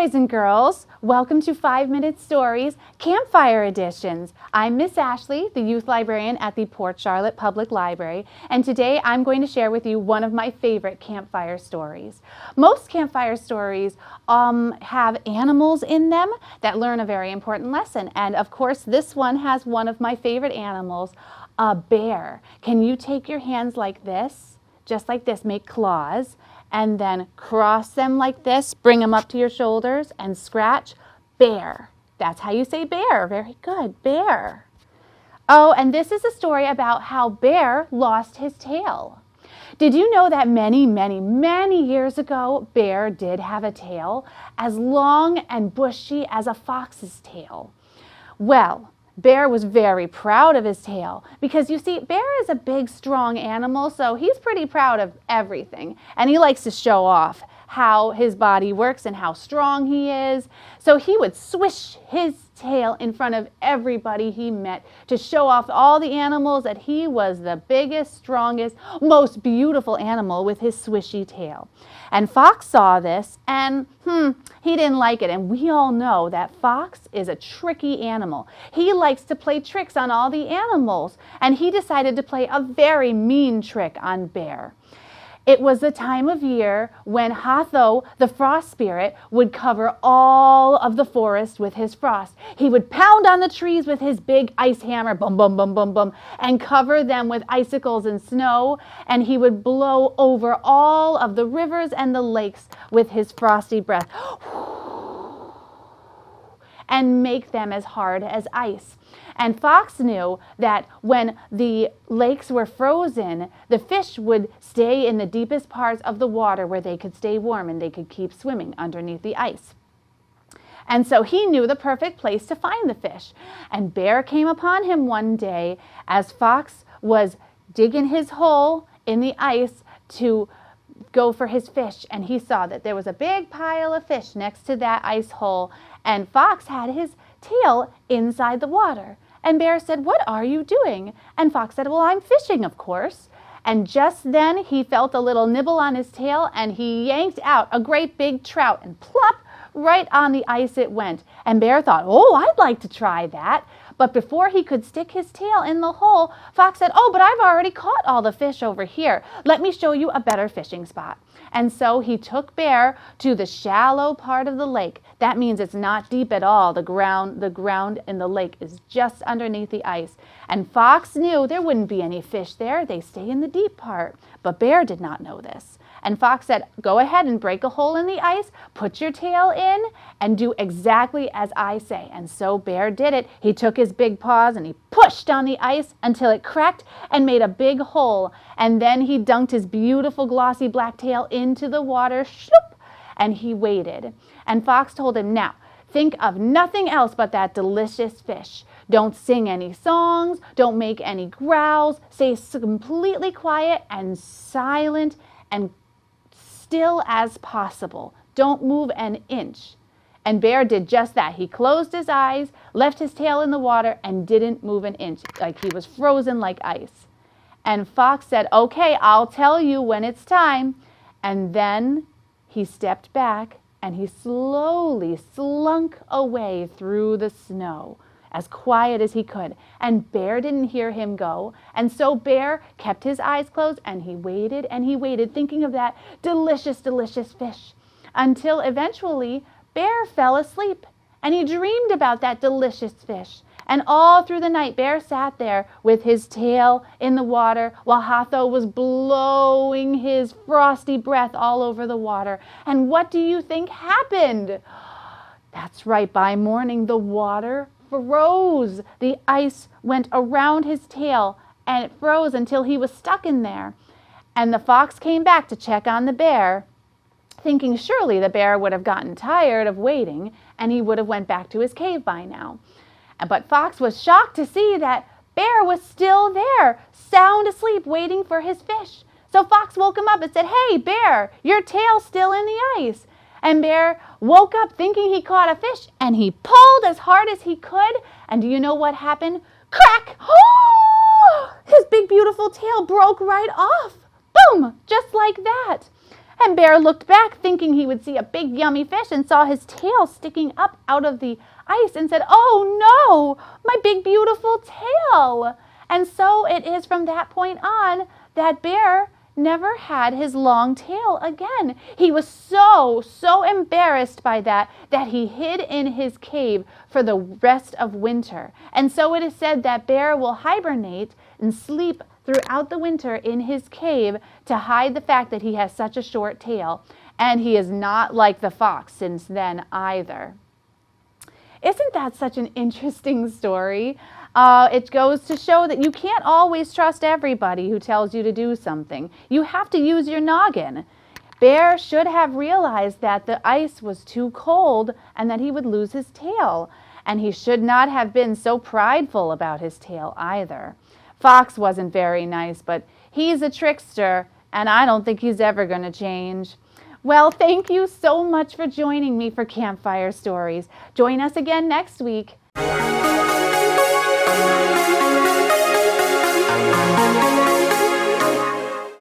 boys and girls. Welcome to 5-Minute Stories, Campfire Editions. I'm Miss Ashley, the youth librarian at the Port Charlotte Public Library, and today I'm going to share with you one of my favorite campfire stories. Most campfire stories have animals in them that learn a very important lesson, and of course this one has one of my favorite animals, a bear. Can you take your hands like this, just like this, make claws, and then cross them like this, bring them up to your shoulders and scratch, bear. That's how you say bear. Very good, bear. Oh, and this is a story about how Bear lost his tail. Did you know that many years ago, Bear did have a tail as long and bushy as a fox's tail? Well, Bear was very proud of his tail because, you see, Bear is a big, strong animal, so he's pretty proud of everything. And he likes to show off how his body works and how strong he is. So he would swish his tail in front of everybody he met to show off all the animals that he was the biggest, strongest, most beautiful animal with his swishy tail. And Fox saw this and he didn't like it. And we all know that Fox is a tricky animal. He likes to play tricks on all the animals, and he decided to play a very mean trick on Bear. It was the time of year when Hatho, the frost spirit, would cover all of the forest with his frost. He would pound on the trees with his big ice hammer, bum, bum, bum, bum, bum, and cover them with icicles and snow, and he would blow over all of the rivers and the lakes with his frosty breath and make them as hard as ice. And Fox knew that when the lakes were frozen, the fish would stay in the deepest parts of the water where they could stay warm and they could keep swimming underneath the ice. And so he knew the perfect place to find the fish. And Bear came upon him one day as Fox was digging his hole in the ice to go for his fish, and he saw that there was a big pile of fish next to that ice hole, and Fox had his tail inside the water. And Bear said, "What are you doing?" And Fox said, "Well, I'm fishing, of course." And just then he felt a little nibble on his tail, and he yanked out a great big trout, and plop, right on the ice it went. And Bear thought, "Oh, I'd like to try that." But before he could stick his tail in the hole, Fox said, "Oh, but I've already caught all the fish over here. Let me show you a better fishing spot." And so he took Bear to the shallow part of the lake. That means it's not deep at all. The ground in the lake is just underneath the ice. And Fox knew there wouldn't be any fish there. They stay in the deep part. But Bear did not know this. And Fox said, "Go ahead and break a hole in the ice, put your tail in, and do exactly as I say." And so Bear did it. He took his big paws and he pushed on the ice until it cracked and made a big hole. And then he dunked his beautiful glossy black tail into the water, shloop, and he waited. And Fox told him, "Now, think of nothing else but that delicious fish. Don't sing any songs, don't make any growls, stay completely quiet and silent and still as possible. Don't move an inch." And Bear did just that. He closed his eyes, left his tail in the water, and didn't move an inch, like he was frozen like ice. And Fox said, "Okay, I'll tell you when it's time." And then he stepped back and he slowly slunk away through the snow, as quiet as he could. And Bear didn't hear him go. And so Bear kept his eyes closed and he waited, thinking of that delicious, delicious fish, until eventually Bear fell asleep and he dreamed about that delicious fish. And all through the night, Bear sat there with his tail in the water while Hatho was blowing his frosty breath all over the water. And what do you think happened? That's right, by morning, the water froze. The ice went around his tail and it froze until he was stuck in there. And the Fox came back to check on the Bear, thinking surely the Bear would have gotten tired of waiting and he would have went back to his cave by now. But Fox was shocked to see that Bear was still there, sound asleep, waiting for his fish. So Fox woke him up and said, "Hey, Bear, your tail's still in the ice." And Bear woke up thinking he caught a fish, and he pulled as hard as he could. And do you know what happened? Crack! Oh! His big, beautiful tail broke right off. Boom! Just like that. And Bear looked back, thinking he would see a big yummy fish, and saw his tail sticking up out of the ice and said, "Oh no, my big beautiful tail." And so it is from that point on that Bear never had his long tail again. He was so embarrassed by that he hid in his cave for the rest of winter. And so it is said that Bear will hibernate and sleep throughout the winter in his cave to hide the fact that he has such a short tail. And he is not like the fox since then either. Isn't that such an interesting story? It goes to show that you can't always trust everybody who tells you to do something. You have to use your noggin. Bear should have realized that the ice was too cold and that he would lose his tail. And he should not have been so prideful about his tail either. Fox wasn't very nice, but he's a trickster, and I don't think he's ever going to change. Well, thank you so much for joining me for Campfire Stories. Join us again next week.